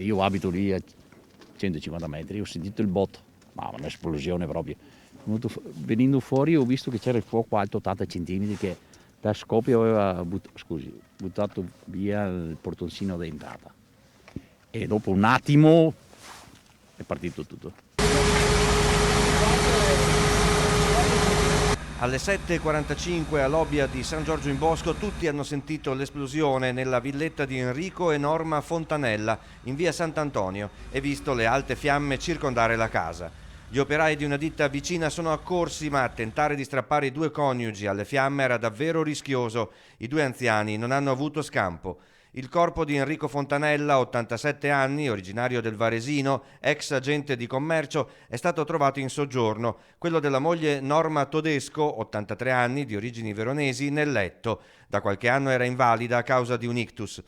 io abito lì a 150 metri, ho sentito il botto, ma un'esplosione proprio. Venendo fuori ho visto che c'era il fuoco alto 80 centimetri che da scoppio aveva buttato via il portoncino d'entrata. E dopo un attimo è partito tutto. Alle 7:45 a Lobbia di San Giorgio in Bosco tutti hanno sentito l'esplosione nella villetta di Enrico e Norma Fontanella in via Sant'Antonio e visto le alte fiamme circondare la casa. Gli operai di una ditta vicina sono accorsi, ma tentare di strappare i due coniugi alle fiamme era davvero rischioso. I due anziani non hanno avuto scampo. Il corpo di Enrico Fontanella, 87 anni, originario del Varesino, ex agente di commercio, è stato trovato in soggiorno. Quello della moglie Norma Todesco, 83 anni, di origini veronesi, nel letto. Da qualche anno era invalida a causa di un ictus.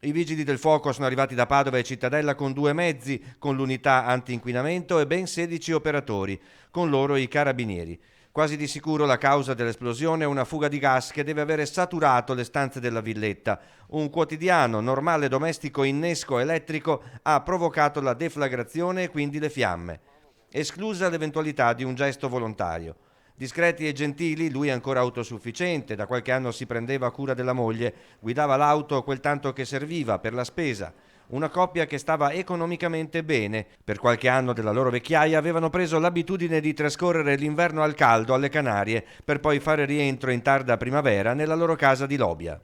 I vigili del fuoco sono arrivati da Padova e Cittadella con 2 mezzi, con l'unità anti-inquinamento e ben 16 operatori, con loro i carabinieri. Quasi di sicuro la causa dell'esplosione è una fuga di gas che deve avere saturato le stanze della villetta. Un quotidiano normale domestico innesco elettrico ha provocato la deflagrazione e quindi le fiamme. Esclusa l'eventualità di un gesto volontario. Discreti e gentili, lui ancora autosufficiente, da qualche anno si prendeva cura della moglie, guidava l'auto quel tanto che serviva per la spesa. Una coppia che stava economicamente bene. Per qualche anno della loro vecchiaia avevano preso l'abitudine di trascorrere l'inverno al caldo alle Canarie per poi fare rientro in tarda primavera nella loro casa di Lobia.